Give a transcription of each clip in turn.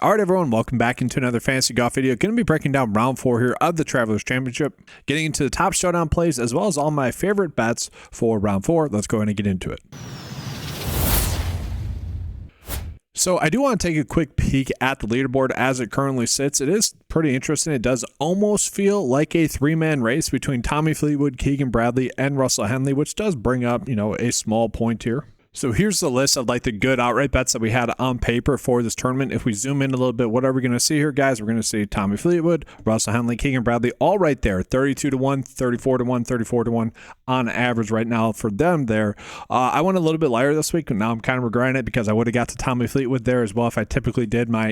All right, everyone, welcome back into another fantasy golf video. Going to be breaking down round 4 here of the Travelers Championship, getting into the top showdown plays as well as all my favorite bets for round 4. Let's go ahead and get into it. So I do want to take a quick peek at the leaderboard as it currently sits. It is pretty interesting. It does almost feel like a three-man race between Tommy Fleetwood, Keegan Bradley, and Russell Henley, which does bring up, a small point here. So here's the list of like the good outright bets that we had on paper for this tournament. If we zoom in a little bit, what are we going to see here, guys? We're going to see Tommy Fleetwood, Russell Henley, Keegan Bradley, all right there. 32-1, 34-1, 34-1 on average right now for them there. I went a little bit lighter this week, and now I'm kind of regretting it because I would have got to Tommy Fleetwood there as well if I typically did my,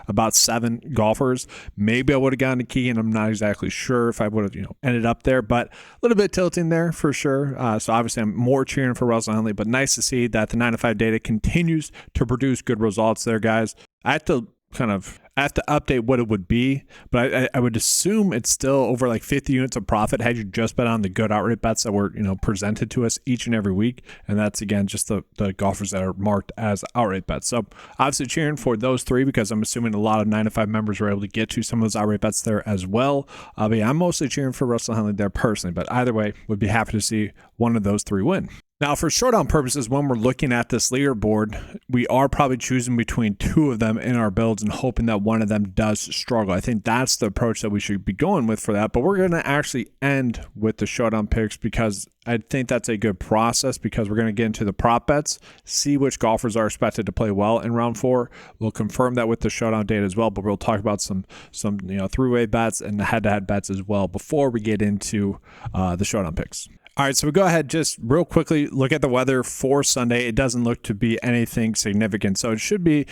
about 7 golfers. Maybe I would have gone to Keegan. I'm not exactly sure if I would have, ended up there, but a little bit tilting there for sure. So obviously I'm more cheering for Russell Henley, but nice to see that the 9-to-5 data continues to produce good results there, guys. I have to update what it would be, but I would assume it's still over like 50 units of profit had you just bet on the good outright bets that were presented to us each and every week. And that's again just the golfers that are marked as outright bets. So obviously cheering for those 3 because I'm assuming a lot of 9-to-5 members were able to get to some of those outright bets there as well. But yeah, I'm mostly cheering for Russell Henley there personally, but either way would be happy to see one of those 3 win. Now, for showdown purposes, when we're looking at this leaderboard, we are probably choosing between 2 of them in our builds and hoping that one of them does struggle. I think that's the approach that we should be going with for that. But we're going to actually end with the showdown picks because I think that's a good process because we're going to get into the prop bets, see which golfers are expected to play well in round 4. We'll confirm that with the showdown data as well, but we'll talk about some three-way bets and head-to-head bets as well before we get into the showdown picks. All right, so we go ahead just real quickly, look at the weather for Sunday. It doesn't look to be anything significant. So it should be,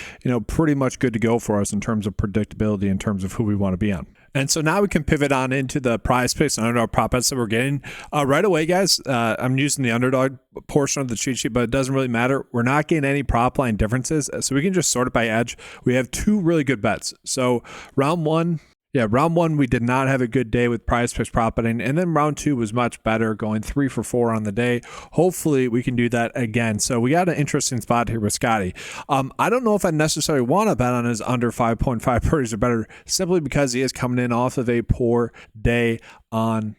pretty much good to go for us in terms of predictability, in terms of who we want to be on. And so now we can pivot on into the prize picks and underdog prop bets that we're getting. Right away, guys, I'm using the underdog portion of the cheat sheet, but it doesn't really matter. We're not getting any prop line differences, so we can just sort it by edge. We have 2 really good bets. So round 1, we did not have a good day with prize picks prop betting, and then round 2 was much better, going 3 for 4 on the day. Hopefully we can do that again. So we got an interesting spot here with Scotty. I don't know if I necessarily want to bet on his under 5.5 birdies or better, simply because he is coming in off of a poor day on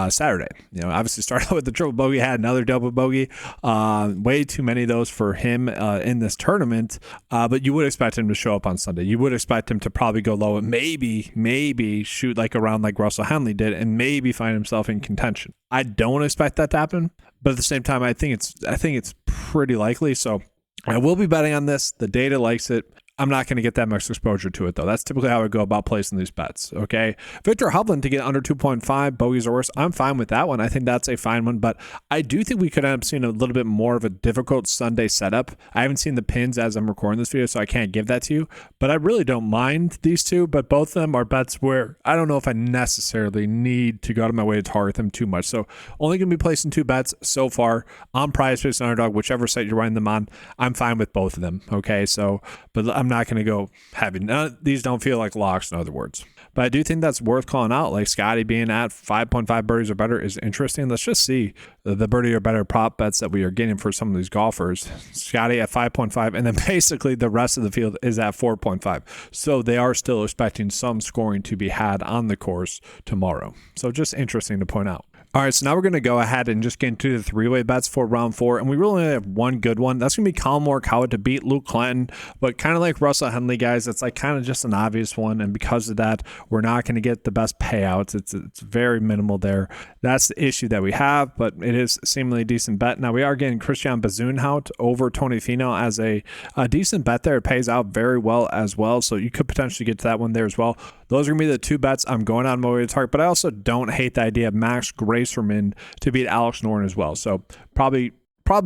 Saturday. Obviously started out with the triple bogey, had another double bogey. Way too many of those for him in this tournament. But you would expect him to show up on Sunday. You would expect him to probably go low and maybe shoot like around like Russell Henley did and maybe find himself in contention. I don't expect that to happen, but at the same time, I think it's pretty likely. So I will be betting on this. The data likes it. I'm not going to get that much exposure to it, though. That's typically how I go about placing these bets, okay? Victor Hovland to get under 2.5, bogeys or worse, I'm fine with that one. I think that's a fine one, but I do think we could end up seeing a little bit more of a difficult Sunday setup. I haven't seen the pins as I'm recording this video, so I can't give that to you, but I really don't mind these 2, but both of them are bets where I don't know if I necessarily need to go out of my way to target them too much. So only going to be placing 2 bets so far on Prize Picks and Underdog, whichever site you're running them on. I'm fine with both of them, okay? So, but I'm not going to go having these don't feel like locks, in other words. But I do think that's worth calling out. Like Scotty being at 5.5 birdies or better is interesting. Let's just see the birdie or better prop bets that we are getting for some of these golfers. Scotty at 5.5, and then basically the rest of the field is at 4.5. So they are still expecting some scoring to be had on the course tomorrow. So just interesting to point out. All right, so now we're going to go ahead and just get into the 3-way bets for round 4, and we really only have one good one. That's going to be Colin Morikawa to beat Luke Clinton, but kind of like Russell Henley, guys, it's like kind of just an obvious one, and because of that, we're not going to get the best payouts. It's very minimal there. That's the issue that we have, but it is seemingly a decent bet. Now, we are getting Christian Bezuidenhout over Tony Finau as a decent bet there. It pays out very well as well, so you could potentially get to that one there as well. Those are going to be the 2 bets I'm going on my way to target, but I also don't hate the idea of Max Gracerman to beat Alex Noren as well. So probably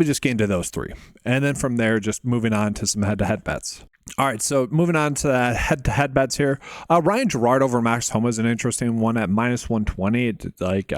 just get into those 3. And then from there, just moving on to some head-to-head bets. All right, so moving on to that head-to-head bets here. Ryan Gerard over Max Homa is an interesting one at -120. It's like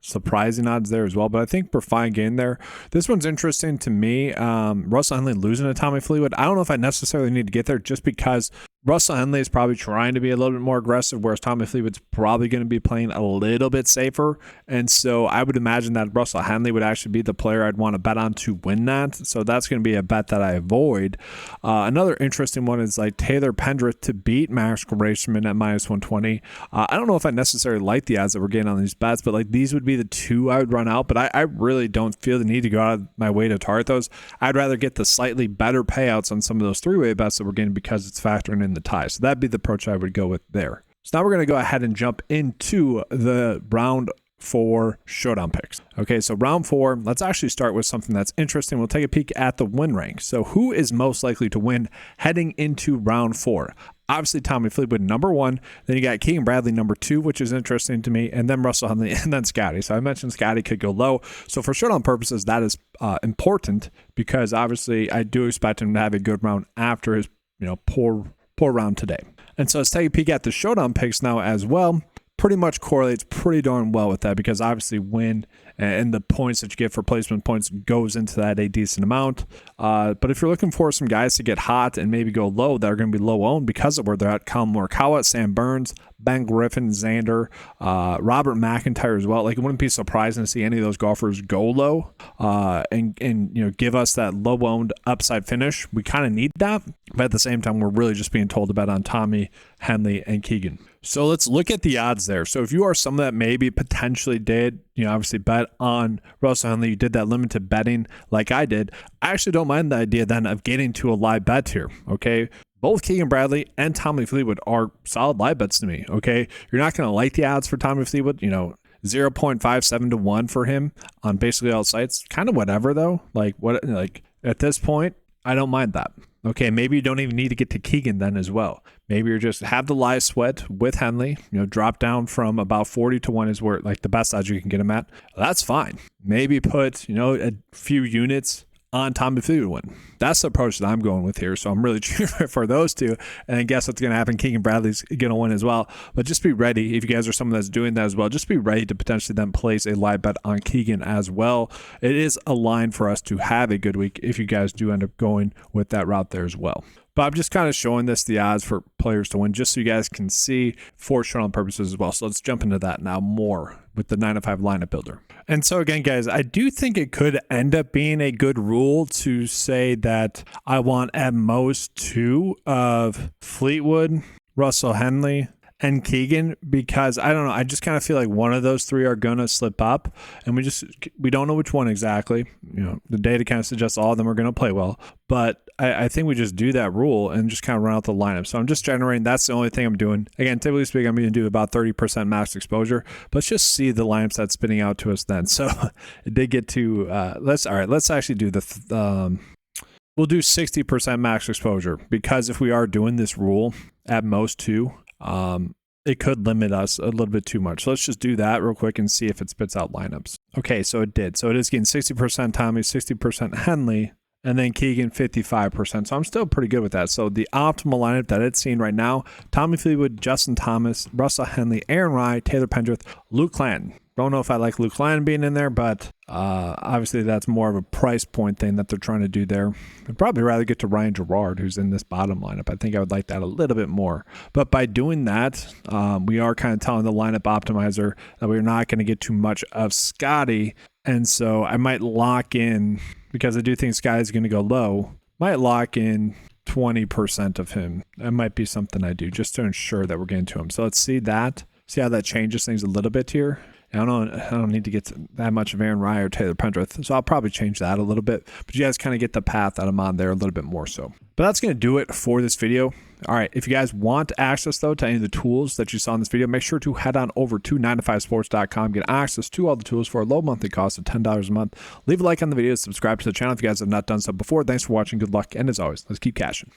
surprising odds there as well, but I think we're fine getting there. This one's interesting to me. Russell Henley losing to Tommy Fleetwood. I don't know if I necessarily need to get there just because Russell Henley is probably trying to be a little bit more aggressive, whereas Tommy Fleetwood's probably going to be playing a little bit safer. And so I would imagine that Russell Henley would actually be the player I'd want to bet on to win that. So that's going to be a bet that I avoid. Another interesting one is like Taylor Pendrith to beat Max Grayson at minus 120. I don't know if I necessarily like the odds that we're getting on these bets, but like these would be the two I would run out. But I really don't feel the need to go out of my way to target those. I'd rather get the slightly better payouts on some of those three-way bets that we're getting because it's factoring in the tie. So that'd be the approach I would go with there. So now we're going to go ahead and jump into the round 4 showdown picks. Okay, so round 4, let's actually start with something that's interesting. We'll take a peek at the win rank. So who is most likely to win heading into round 4? Obviously, Tommy Fleetwood, number 1. Then you got Keegan Bradley, number 2, which is interesting to me. And then Russell Henley, and then Scotty. So I mentioned Scotty could go low. So for showdown purposes, that is important because obviously I do expect him to have a good round after his poor round today. And so let's take a peek at the showdown picks now as well. Pretty much correlates pretty darn well with that because obviously win and the points that you get for placement points goes into that a decent amount. But if you're looking for some guys to get hot and maybe go low that are going to be low owned because of where they're at, Colin Morikawa, Sam Burns, Ben Griffin, Xander, Robert McIntyre as well. Like it wouldn't be surprising to see any of those golfers go low and give us that low owned upside finish. We kind of need that, but at the same time, we're really just being told to bet on Tommy, Henley, and Keegan. So let's look at the odds there. So if you are someone that maybe potentially did, obviously bet on Russell Henley, you did that limited betting like I did, I actually don't mind the idea then of getting to a live bet here, okay? Both Keegan Bradley and Tommy Fleetwood are solid live bets to me, okay? You're not going to like the odds for Tommy Fleetwood, 0.57 to 1 for him on basically all sites. Kind of whatever though. Like at this point, I don't mind that. Okay, maybe you don't even need to get to Keegan then as well. Maybe you're just have the live sweat with Henley, drop down from about 40 to 1 is where like the best odds you can get him at. That's fine. Maybe put, a few units on Tommy Fleetwood win. That's the approach that I'm going with here. So I'm really cheering for those two. And guess what's going to happen? Keegan Bradley's going to win as well. But just be ready. If you guys are someone that's doing that as well, just be ready to potentially then place a live bet on Keegan as well. It is a line for us to have a good week if you guys do end up going with that route there as well. But I'm just kind of showing the odds for players to win just so you guys can see for showdown purposes as well. So let's jump into that now more with the 9-to-5 lineup builder. And so again, guys, I do think it could end up being a good rule to say that I want at most 2 of Fleetwood, Russell Henley, and Keegan, because I don't know, I just kind of feel like one of those 3 are gonna slip up, and we don't know which one exactly. The data kind of suggests all of them are gonna play well, but I think we just do that rule and just kind of run out the lineup. So I'm just generating. That's the only thing I'm doing. Again, typically speaking, I'm going to do about 30% max exposure. But let's just see the lineups that's spitting out to us then. So it did get to let's actually do we'll do 60% max exposure because if we are doing this rule at most 2, it could limit us a little bit too much. So let's just do that real quick and see if it spits out lineups. Okay, so it did. So it is getting 60% Tommy, 60% Henley, and then Keegan 55%. So I'm still pretty good with that. So the optimal lineup that it's seeing right now, Tommy Fleetwood, Justin Thomas, Russell Henley, Aaron Rai, Taylor Pendrith, Luke Clanton. Don't know if I like Luke Clanton being in there, but obviously that's more of a price point thing that they're trying to do there. I'd probably rather get to Ryan Gerard, who's in this bottom lineup. I think I would like that a little bit more. But by doing that, we are kind of telling the lineup optimizer that we're not going to get too much of Scotty. And so I might lock in, because I do think Scotty's going to go low, might lock in 20% of him. That might be something I do just to ensure that we're getting to him. So let's see how that changes things a little bit here. I don't need to get to that much of Aaron Rai or Taylor Pendrith, so I'll probably change that a little bit. But you guys kind of get the path that I'm on there a little bit more so. But that's going to do it for this video. All right, if you guys want access, though, to any of the tools that you saw in this video, make sure to head on over to 9to5sports.com. Get access to all the tools for a low monthly cost of $10 a month. Leave a like on the video, subscribe to the channel if you guys have not done so before. Thanks for watching. Good luck, and as always, let's keep cashing.